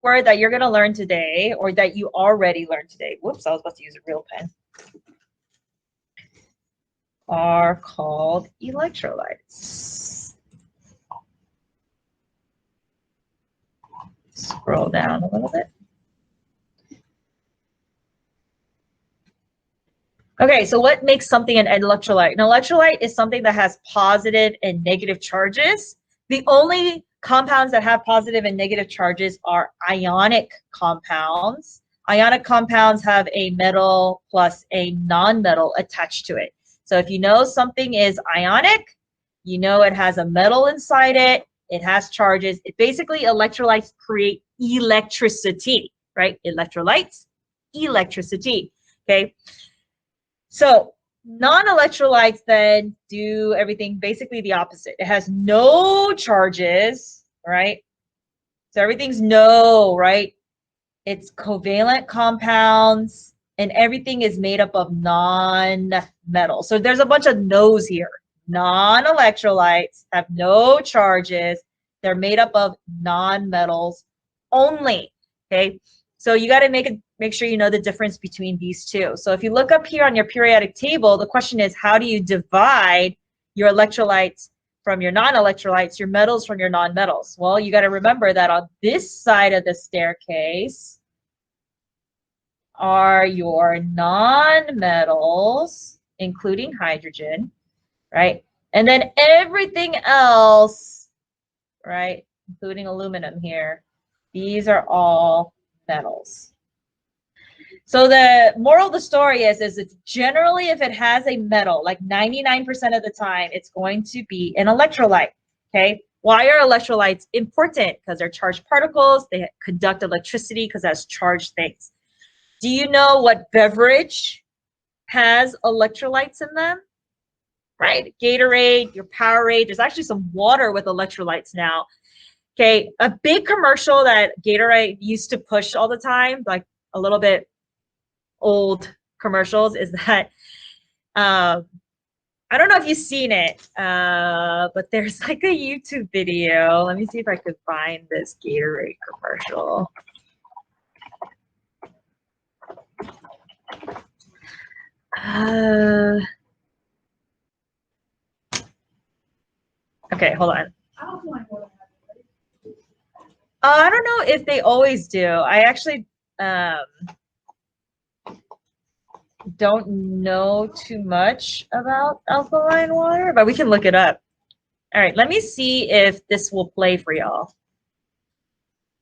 word that you're going to learn today, or that you already learned today. Whoops, I was about to use a real pen. Are called electrolytes. Scroll down a little bit. Okay, so what makes something an electrolyte? An electrolyte is something that has positive and negative charges. The only compounds that have positive and negative charges are ionic compounds. Ionic compounds have a metal plus a non-metal attached to it. So if you know something is ionic, you know it has a metal inside it, it has charges. It basically, electrolytes create electricity, right? Electrolytes, electricity, okay? So non-electrolytes then do everything basically the opposite. It has no charges, right? So everything's no, right? It's covalent compounds, and everything is made up of non-metal. So there's a bunch of no's here. Non-electrolytes have no charges. They're made up of non-metals only, okay? So you got to make sure you know the difference between these two. So if you look up here on your periodic table, the question is, how do you divide your electrolytes from your non-electrolytes, your metals from your non-metals? Well, you got to remember that on this side of the staircase are your non-metals, including hydrogen, right? And then everything else, right, including aluminum here, these are all metals. So the moral of the story is it's generally, if it has a metal, like 99% of the time, it's going to be an electrolyte, okay? Why are electrolytes important? Because they're charged particles, they conduct electricity because that's charged things. Do you know what beverage has electrolytes in them? Right, Gatorade, your Powerade, there's actually some water with electrolytes now. Okay, a big commercial that Gatorade used to push all the time, like a little bit old commercials, is that I don't know if you've seen it, but there's like a YouTube video. Let me see if I could find this Gatorade commercial. Okay, hold on. I don't know if they always do. I actually don't know too much about alkaline water, but we can look it up. All right, let me see if this will play for y'all.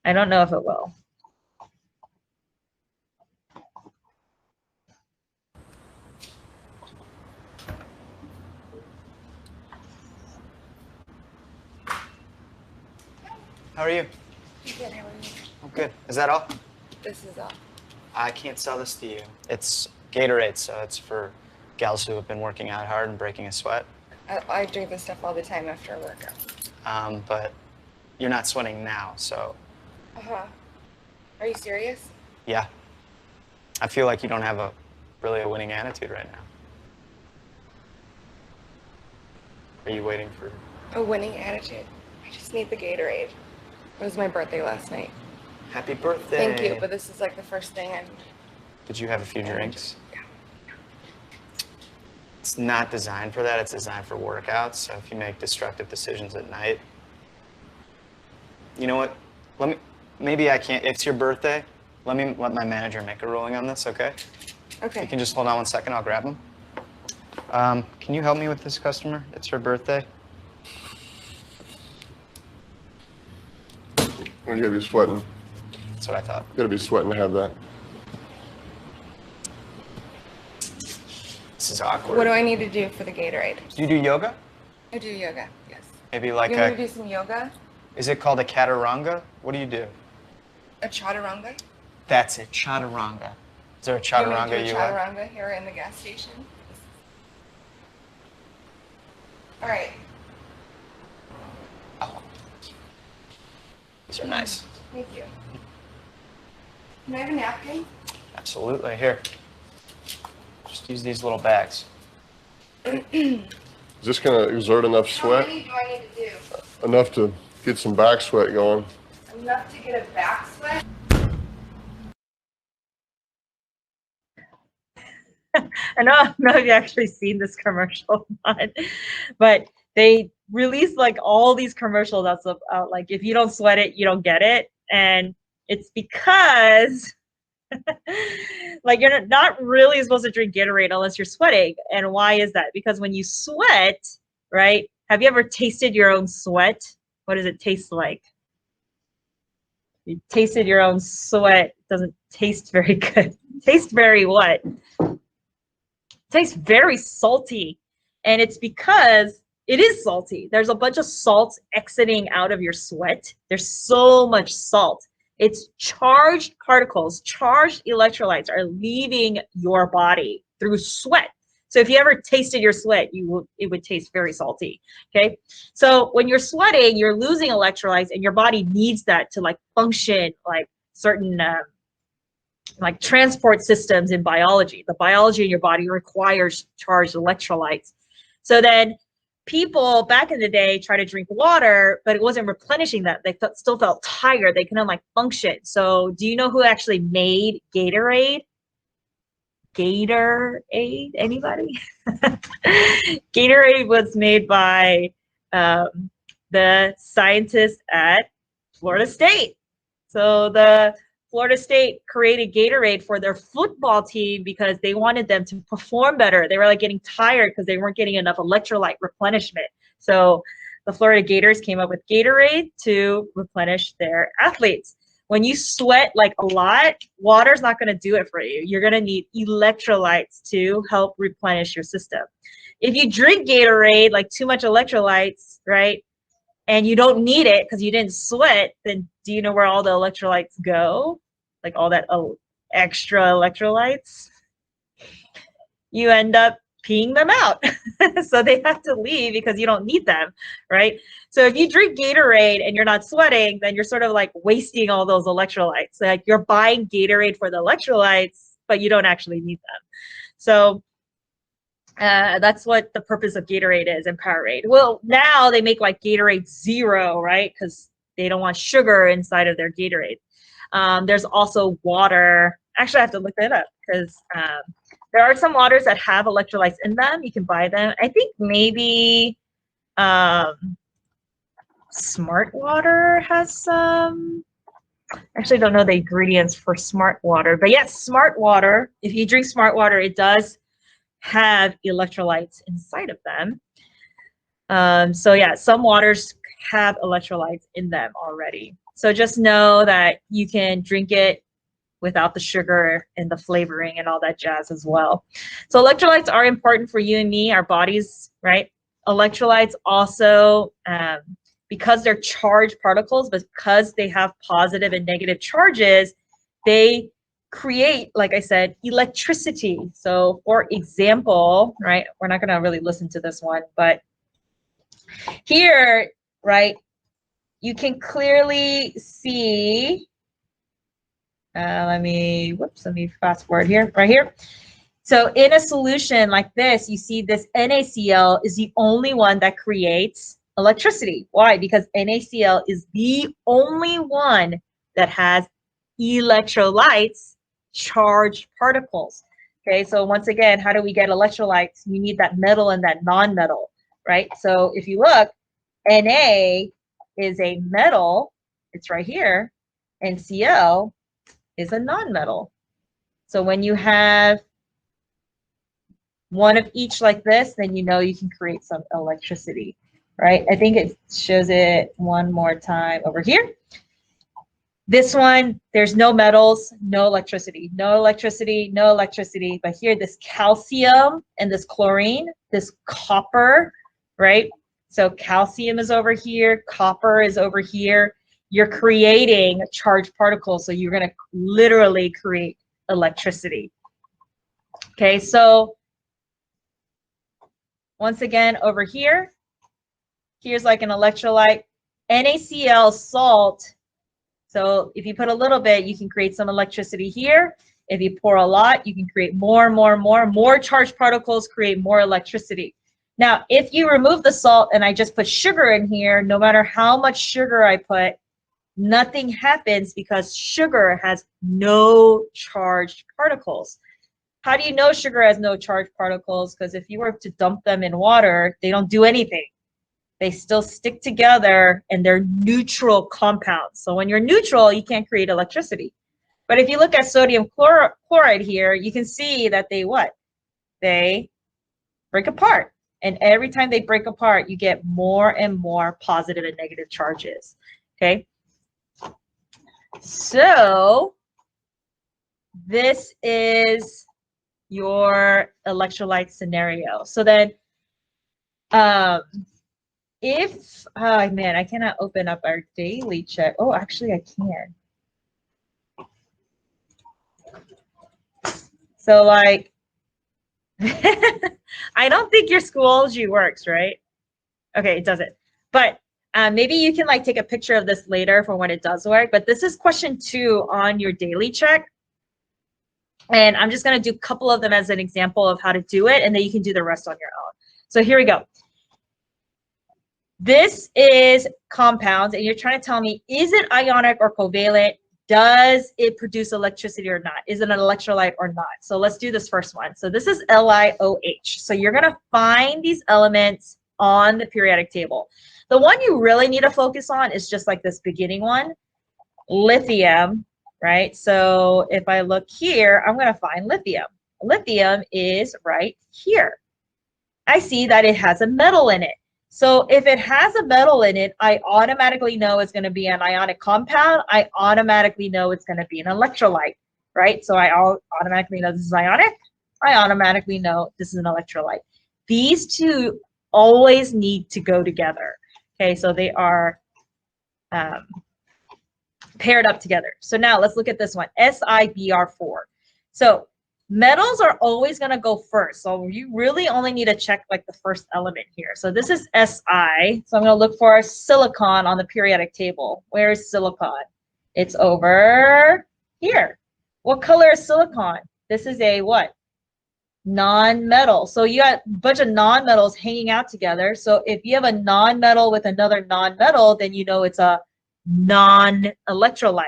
I don't know if it will. How are you? Good, how are you? I'm good. Is that all? This is all. I can't sell this to you. It's Gatorade, so it's for gals who have been working out hard and breaking a sweat. I drink this stuff all the time after a workout. But you're not sweating now, so. Are you serious? Yeah. I feel like you don't have really a winning attitude right now. Are you waiting for? A winning attitude. I just need the Gatorade. It was my birthday last night. Happy birthday. Thank you, but this is like the first thing I'm... Did you have a few drinks? Yeah. It's not designed for that. It's designed for workouts. So if you make destructive decisions at night, you know what? Maybe I can't. It's your birthday. Let my manager make a ruling on this, okay? Okay. You can just hold on 1 second. I'll grab him. Can you help me with this customer? It's her birthday. You gotta be sweating. That's what I thought. You gotta be sweating to have that. This is awkward. What do I need to do for the Gatorade? Do you do yoga? I do yoga, yes. Maybe like You want me to do some yoga? Is it called a chaturanga? What do you do? A chaturanga? That's it, chaturanga. Is there a You want chaturanga me to do you a have? chaturanga here in the gas station? All right. Oh. These are nice. Thank you. Can I have a napkin? Absolutely. Here. Just use these little bags. Is this gonna exert enough How sweat? many do I need to do? Enough to get some back sweat going. I'm enough to get a back sweat. I don't know if you've actually seen this commercial, but they release like all these commercials that's about like if you don't sweat it, you don't get it. And it's because like you're not really supposed to drink Gatorade unless you're sweating. And why is that? Because when you sweat, right? Have you ever tasted your own sweat? What does it taste like? You tasted your own sweat. It doesn't taste very good. Tastes very what? Tastes very salty, and it's because it is salty. There's a bunch of salt exiting out of your sweat. There's so much salt. It's charged particles, charged electrolytes are leaving your body through sweat. So if you ever tasted your sweat, it would taste very salty. Okay, so when you're sweating, you're losing electrolytes, and your body needs that to like function like certain like transport systems in biology. The biology in your body requires charged electrolytes. So then people back in the day try to drink water, but it wasn't replenishing that. They still felt tired. They couldn't like function. So do you know who actually made Gatorade? Gatorade, anybody? Gatorade was made by the scientists at Florida State. So the Florida State created Gatorade for their football team because they wanted them to perform better. They were like getting tired because they weren't getting enough electrolyte replenishment. So the Florida Gators came up with Gatorade to replenish their athletes. When you sweat like a lot, water's not going to do it for you. You're going to need electrolytes to help replenish your system. If you drink Gatorade, like too much electrolytes, right, and you don't need it because you didn't sweat, then do you know where all the electrolytes go? Like all that extra electrolytes? You end up peeing them out. So they have to leave because you don't need them, right? So if you drink Gatorade and you're not sweating, then you're sort of like wasting all those electrolytes. Like you're buying Gatorade for the electrolytes, but you don't actually need them. So that's what the purpose of Gatorade is and Powerade. Well, now they make like Gatorade Zero, right? Because they don't want sugar inside of their Gatorade. There's also water. Actually, I have to look that up because there are some waters that have electrolytes in them. You can buy them. I think maybe Smart Water has some. I actually don't know the ingredients for Smart Water, but yes, Smart Water. If you drink Smart Water, it does have electrolytes inside of them. So yeah, some waters have electrolytes in them already. So just know that you can drink it without the sugar and the flavoring and all that jazz as well. So electrolytes are important for you and me, our bodies, right? Electrolytes also, because they're charged particles, but because they have positive and negative charges, they create, like I said, electricity. So for example, right, we're not going to really listen to this one, but here, right, you can clearly see, let me fast forward here, right here. So in a solution like this, you see this NaCl is the only one that creates electricity. Why? Because NaCl is the only one that has electrolytes, charged particles. Okay, so once again, how do we get electrolytes? You need that metal and that non-metal, right? So if you look, Na is a metal, it's right here, and Cl is a non-metal. So when you have one of each like this, then you know you can create some electricity, right? I think it shows it one more time over here. This one, there's no metals, no electricity, no electricity, no electricity. But here, this calcium and this chlorine, this copper, right? So calcium is over here, copper is over here. You're creating charged particles, so you're going to literally create electricity. Okay, so once again, over here, here's like an electrolyte, NaCl salt. So if you put a little bit, you can create some electricity here. If you pour a lot, you can create more charged particles, create more electricity. Now, if you remove the salt and I just put sugar in here, no matter how much sugar I put, nothing happens because sugar has no charged particles. How do you know sugar has no charged particles? Because if you were to dump them in water, they don't do anything. They still stick together and they're neutral compounds. So when you're neutral, you can't create electricity. But if you look at sodium chloride here, you can see that they what? They break apart. And every time they break apart, you get more and more positive and negative charges. Okay. So this is your electrolyte scenario. So then if, oh man, I cannot open up our daily check. Oh, actually I can. So like, I don't think your Schoology works, right? Okay, it doesn't. But maybe you can like take a picture of this later for when it does work. But this is question 2 on your daily check. And I'm just going to do a couple of them as an example of how to do it, and then you can do the rest on your own. So here we go. This is compounds, and you're trying to tell me, is it ionic or covalent? Does it produce electricity or not? Is it an electrolyte or not? So let's do this first one. So this is LiOH. So you're going to find these elements on the periodic table. The one you really need to focus on is just like this beginning one, lithium. Right? So if I look here, I'm going to find lithium. Lithium is right here. I see that it has a metal in it. So if it has a metal in it, I automatically know it's going to be an ionic compound. I automatically know it's going to be an electrolyte, right? So I automatically know this is ionic. I automatically know this is an electrolyte. These two always need to go together. Okay, so they are paired up together. So now let's look at this one, SiBr4. So metals are always going to go first. So you really only need to check like the first element here. So this is Si. So I'm going to look for silicon on the periodic table. Where is silicon? It's over here. What color is silicon? This is a what? Non-metal. So you got a bunch of non-metals hanging out together. So if you have a non-metal with another non-metal, then you know it's a non-electrolyte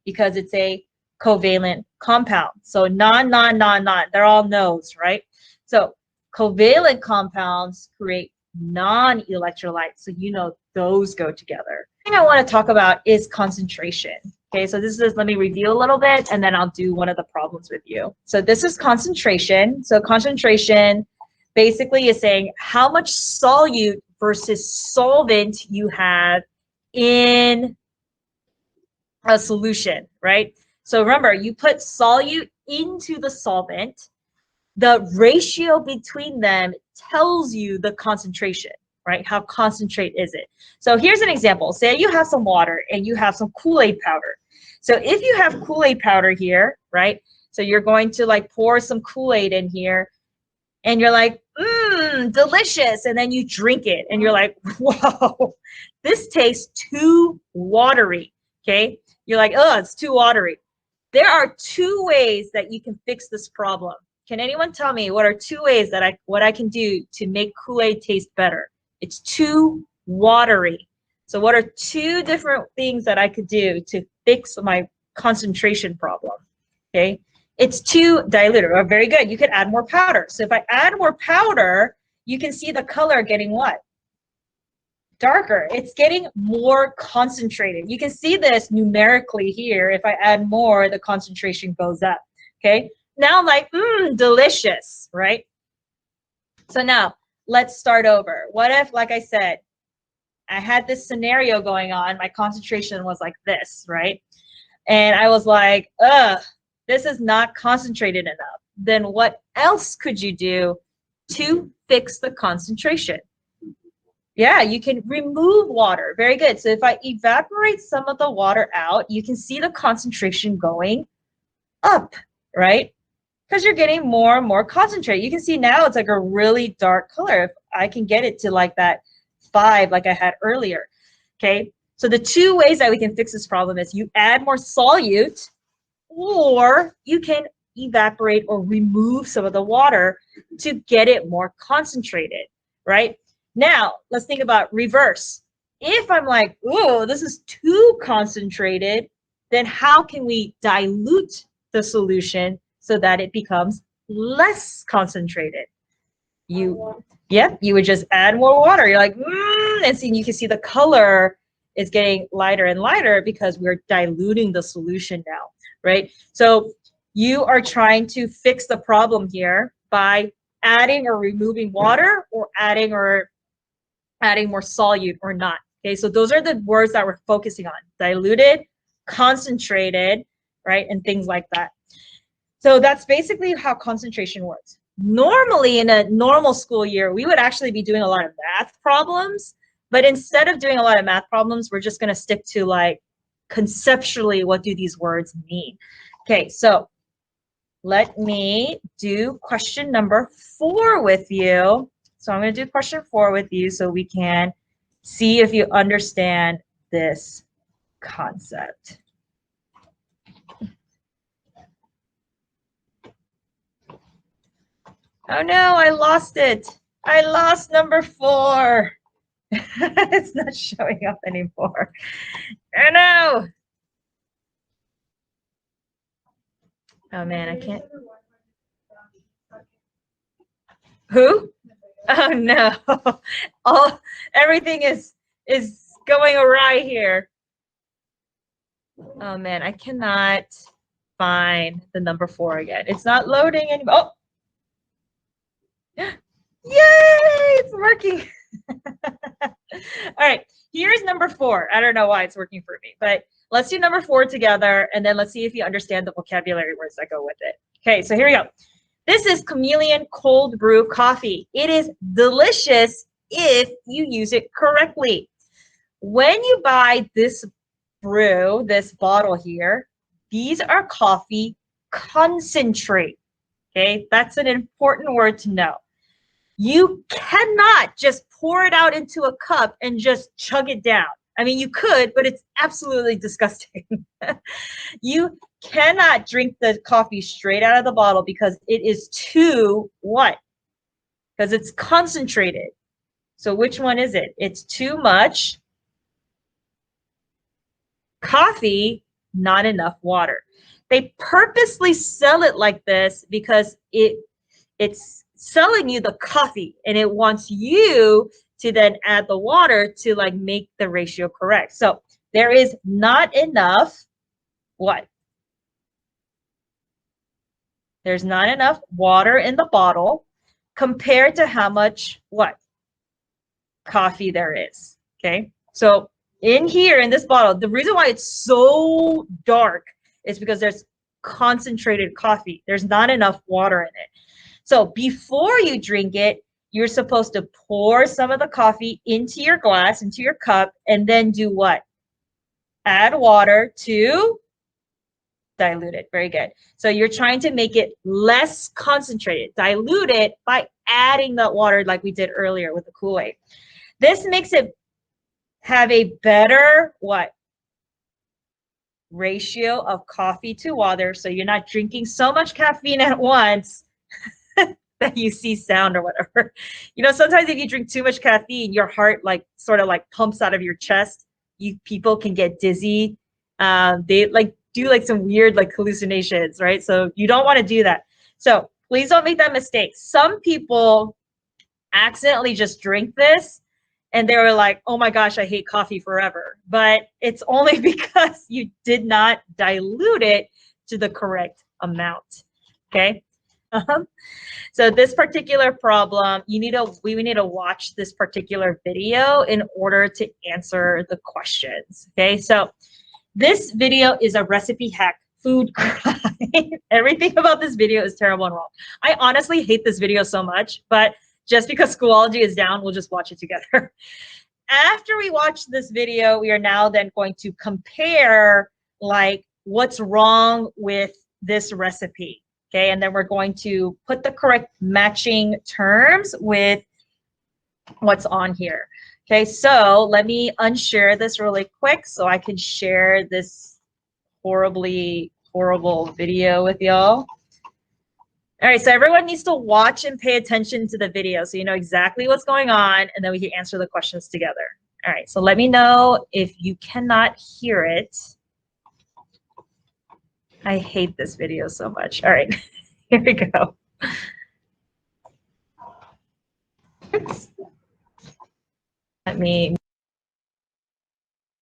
because it's a covalent compound. So non, they're all no's, right? So covalent compounds create non-electrolytes. So you know those go together. The thing I want to talk about is concentration. Okay, so this is, let me review a little bit and then I'll do one of the problems with you. So this is concentration. So concentration basically is saying how much solute versus solvent you have in a solution, right? So remember, you put solute into the solvent, the ratio between them tells you the concentration, right? How concentrate is it? So here's an example. Say you have some water and you have some Kool-Aid powder. So if you have Kool-Aid powder here, right? So you're going to like pour some Kool-Aid in here and you're like, delicious. And then you drink it and you're like, whoa, this tastes too watery, okay? You're like, oh, it's too watery. There are 2 ways that you can fix this problem. Can anyone tell me what are 2 ways that I can do to make Kool-Aid taste better? It's too watery. So what are 2 different things that I could do to fix my concentration problem? Okay, it's too diluted. Oh, very good. You could add more powder. So if I add more powder, you can see the color getting what? Darker. It's getting more concentrated. You can see this numerically here. If I add more, the concentration goes up. Okay. Now I'm like, delicious, right? So now let's start over. What if, like I said, I had this scenario going on. My concentration was like this, right? And I was like, this is not concentrated enough. Then what else could you do to fix the concentration? Yeah, you can remove water. Very good. So if I evaporate some of the water out, you can see the concentration going up, right? Because you're getting more and more concentrated. You can see now it's like a really dark color. If I can get it to like that 5 like I had earlier, okay? So the 2 ways that we can fix this problem is you add more solute or you can evaporate or remove some of the water to get it more concentrated, right? Now, let's think about reverse. If I'm like, oh, this is too concentrated, then how can we dilute the solution so that it becomes less concentrated? You would just add more water. You're like, and see, you can see the color is getting lighter and lighter because we're diluting the solution now, right? So you are trying to fix the problem here by adding or removing water, or adding more solute or not. Okay, so those are the words that we're focusing on: diluted, concentrated, right, and things like that. So that's basically how concentration works. Normally, in a normal school year, we would actually be doing a lot of math problems, but instead of doing a lot of math problems, we're just going to stick to like conceptually, what do these words mean? Okay, so let me do question number 4 with you. So I'm going to do question 4 with you so we can see if you understand this concept. Oh no, I lost it. I lost number 4. It's not showing up anymore. Oh no. Oh man, I can't. Who? Oh no. Everything is going awry here. Oh man, I cannot find the number 4 again. It's not loading anymore. Oh. Yay, it's working. All right, here's number 4. I don't know why it's working for me, but let's do number 4 together, and then let's see if you understand the vocabulary words that go with it. Okay, so here we go. This is Chameleon cold brew coffee. It is delicious if you use it correctly. When you buy this brew, this bottle here, these are coffee concentrate. Okay, that's an important word to know. You cannot just pour it out into a cup and just chug it down. I mean, you could, but it's absolutely disgusting. You cannot drink the coffee straight out of the bottle because it is too what? Because it's concentrated. So which one is it? It's too much coffee, not enough water. They purposely sell it like this because it's selling you the coffee, and it wants you to then add the water to like make the ratio correct. So there is not enough what? There's not enough water in the bottle compared to how much what? Coffee there is. Okay, so in here in this bottle, the reason why it's so dark is because there's concentrated coffee. There's not enough water in it. So before you drink it, you're supposed to pour some of the coffee into your glass, into your cup, and then do what? Add water to dilute it. Very good. So you're trying to make it less concentrated. Dilute it by adding that water like we did earlier with the Kool-Aid. This makes it have a better what? Ratio of coffee to water. So you're not drinking so much caffeine at once that you see sound or whatever. You know, sometimes if you drink too much caffeine, your heart like sort of like pumps out of your chest. People can get dizzy. They like do like some weird like hallucinations, right? So you don't want to do that. So please don't make that mistake. Some people accidentally just drink this and they were like, oh my gosh, I hate coffee forever. But it's only because you did not dilute it to the correct amount. Okay. So this particular problem, we need to watch this particular video in order to answer the questions. Okay, so this video is a recipe hack food crime. Everything about this video is terrible and wrong. I honestly hate this video so much, but just because Schoology is down, we'll just watch it together. After we watch this video, we are now then going to compare like what's wrong with this recipe. Okay, and then we're going to put the correct matching terms with what's on here. Okay, so let me unshare this really quick so I can share this horribly horrible video with y'all. All right, so everyone needs to watch and pay attention to the video so you know exactly what's going on, and then we can answer the questions together. All right, so let me know if you cannot hear it. I hate this video so much. All right, here we go. Oops. Let me.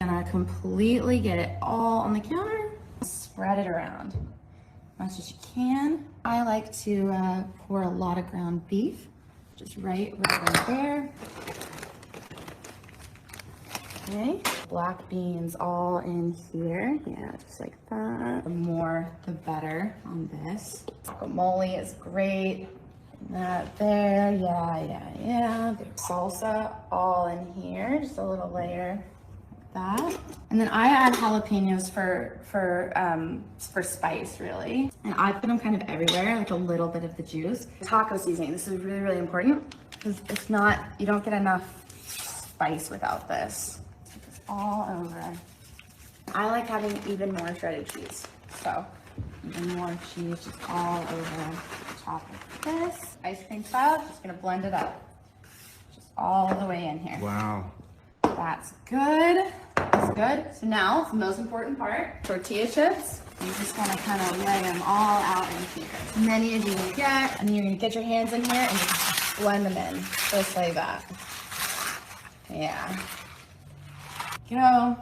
Gonna completely get it all on the counter. Spread it around as much as you can. I like to pour a lot of ground beef, just right there. Okay, black beans all in here. Yeah, just like that. The more, the better on this. Guacamole is great. That there, yeah. The salsa all in here, just a little layer like that. And then I add jalapenos for spice, really. And I put them kind of everywhere, like a little bit of the juice. Taco seasoning, this is really, really important because it's not, you don't get enough spice without this. It's all over. I like having even more shredded cheese, so even more cheese just all over the top of this. Ice cream style, just gonna blend it up. Just all the way in here. Wow. That's good. That's good. So now, the most important part, tortilla chips. You just wanna kind of lay them all out in here. As many as you can get, and then you're gonna get your hands in here and just blend them in, just like that. Yeah. Go.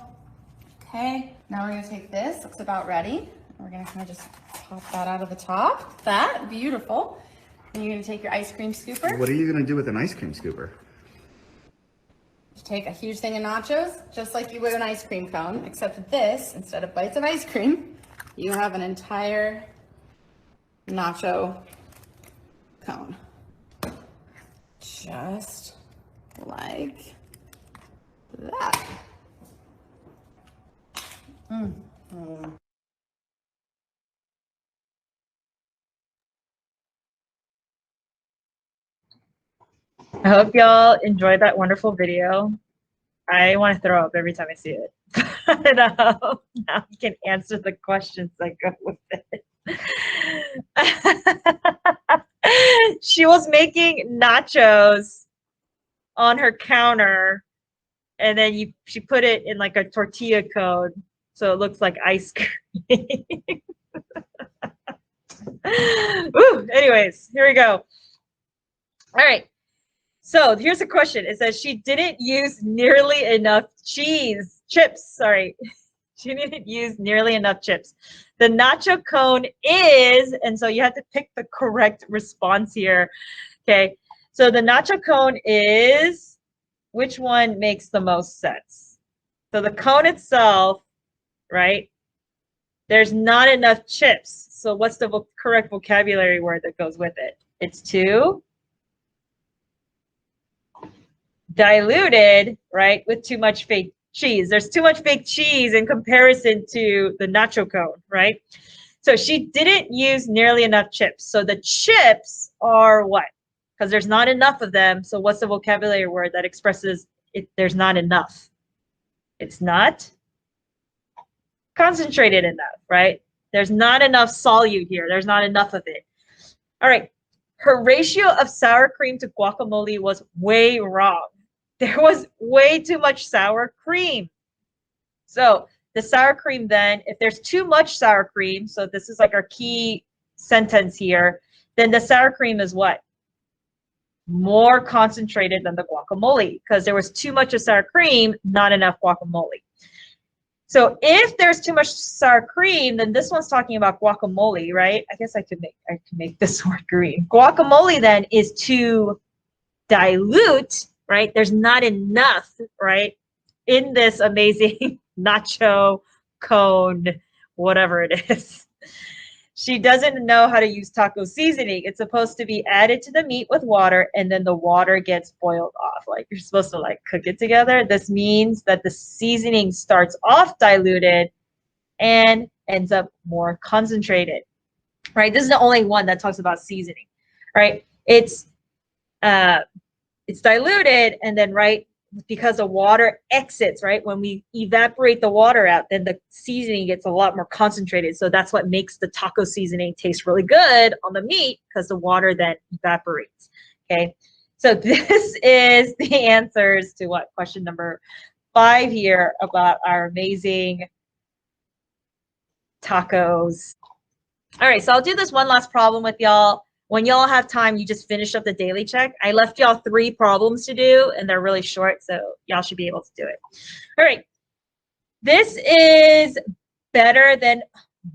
Okay, now we're gonna take this, looks about ready. We're gonna kind of just pop that out of the top. That, beautiful. And you're gonna take your ice cream scooper. What are you gonna do with an ice cream scooper? Just take a huge thing of nachos, just like you would an ice cream cone, except this, instead of bites of ice cream, you have an entire nacho cone. Just like that. I hope y'all enjoyed that wonderful video. I want to throw up every time I see it. But, now you can answer the questions that go with it. She was making nachos on her counter, and then she put it in like a tortilla cone, so it looks like ice cream. Ooh, anyways, here we go. All right. So here's a question. It says she didn't use nearly enough chips. Sorry. She didn't use nearly enough chips. The nacho cone is, and so you have to pick the correct response here. Okay. So the nacho cone is, which one makes the most sense? So the cone itself, right? There's not enough chips. So what's the correct vocabulary word that goes with it? It's too diluted, right, with too much fake cheese. There's too much fake cheese in comparison to the nacho cone, right? So she didn't use nearly enough chips. So the chips are what? Because there's not enough of them. So what's the vocabulary word that expresses it? There's not enough. It's not concentrated enough, right? There's not enough solute here. There's not enough of it. All right. Her ratio of sour cream to guacamole was way wrong. There was way too much sour cream. So the sour cream then, if there's too much sour cream, so this is like our key sentence here, then the sour cream is what? More concentrated than the guacamole, because there was too much of sour cream, not enough guacamole. So if there's too much sour cream, then this one's talking about guacamole, right? I guess I could make this word green. Guacamole then is too dilute, right? There's not enough, right, in this amazing nacho cone, whatever it is. She doesn't know how to use taco seasoning. It's supposed to be added to the meat with water, and then the water gets boiled off. Like you're supposed to like cook it together. This means that the seasoning starts off diluted and ends up more concentrated, right? This is the only one that talks about seasoning, right? It's diluted, and then right, because the water exits, right? When we evaporate the water out, then the seasoning gets a lot more concentrated. So that's what makes the taco seasoning taste really good on the meat, because the water then evaporates, okay? So this is the answers to what? Question number 5 here about our amazing tacos. All right, so I'll do this one last problem with y'all. When y'all have time, you just finish up the daily check. I left y'all 3 problems to do, and they're really short, so y'all should be able to do it. All right, this is better than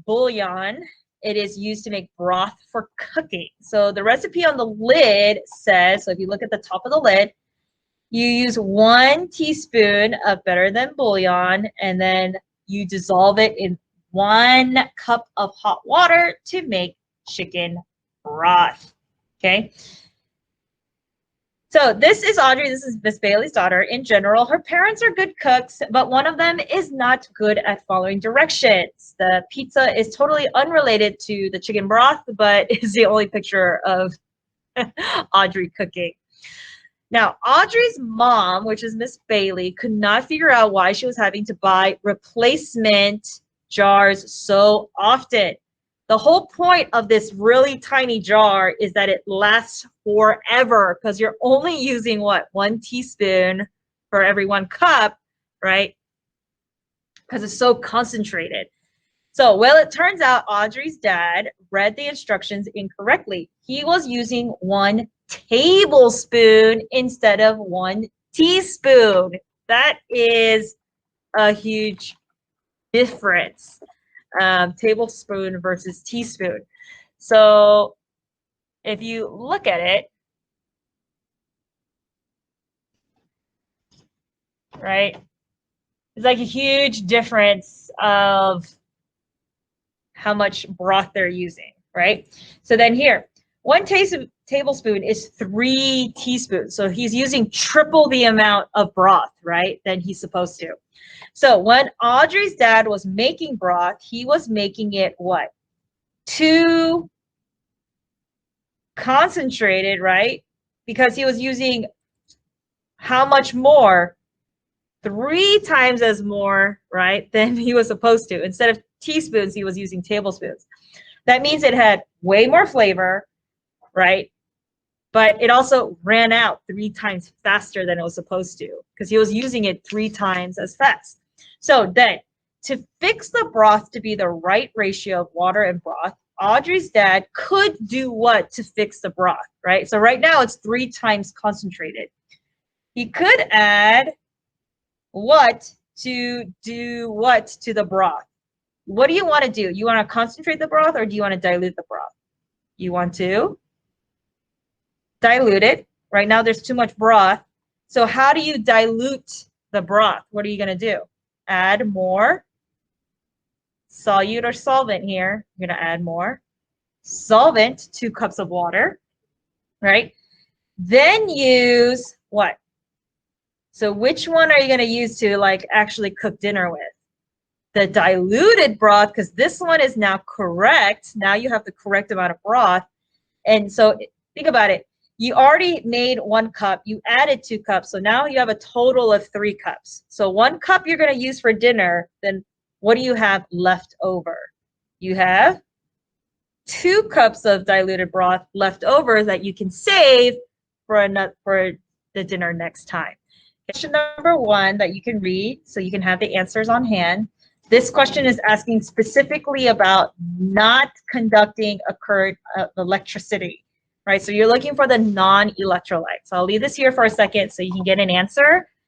bouillon. It is used to make broth for cooking. So the recipe on the lid says, so if you look at the top of the lid, you use 1 teaspoon of better than bouillon, and then you dissolve it in 1 cup of hot water to make chicken broth. Okay. So this is Audrey. This is Miss Bailey's daughter. In general, her parents are good cooks, but one of them is not good at following directions. The pizza is totally unrelated to the chicken broth, but is the only picture of Audrey cooking. Now, Audrey's mom, which is Miss Bailey, could not figure out why she was having to buy replacement jars so often. The whole point of this really tiny jar is that it lasts forever because you're only using what? 1 teaspoon for every 1 cup, right? Because it's so concentrated. So, well, it turns out Audrey's dad read the instructions incorrectly. He was using 1 tablespoon instead of 1 teaspoon. That is a huge difference. Tablespoon versus teaspoon. So if you look at it, right, it's like a huge difference of how much broth they're using, right? So then here, 1 tablespoon is 3 teaspoons. So he's using triple the amount of broth, right, than he's supposed to. So when Audrey's dad was making broth, he was making it what? Too concentrated, right? Because he was using how much more? 3 times as more, right, than he was supposed to. Instead of teaspoons, he was using tablespoons. That means it had way more flavor, right? But it also ran out 3 times faster than it was supposed to because he was using it 3 times as fast. So then, to fix the broth to be the right ratio of water and broth, Audrey's dad could do what to fix the broth, right? So right now it's 3 times concentrated. He could add what to do what to the broth. What do you want to do? You want to concentrate the broth or do you want to dilute the broth? You want to dilute it. Right now there's too much broth. So how do you dilute the broth? What are you going to do? Add more solute or solvent here. You're going to add more solvent, 2 cups of water, right? Then use what? So which one are you going to use to like actually cook dinner with? The diluted broth, because this one is now correct. Now you have the correct amount of broth. And so think about it. You already made 1 cup. You added 2 cups. So now you have a total of 3 cups. So 1 cup you're going to use for dinner. Then what do you have left over? You have 2 cups of diluted broth left over that you can save for the dinner next time. Question number 1 that you can read so you can have the answers on hand. This question is asking specifically about not conducting a current of electricity, right? So you're looking for the non-electrolyte. So I'll leave this here for a second so you can get an answer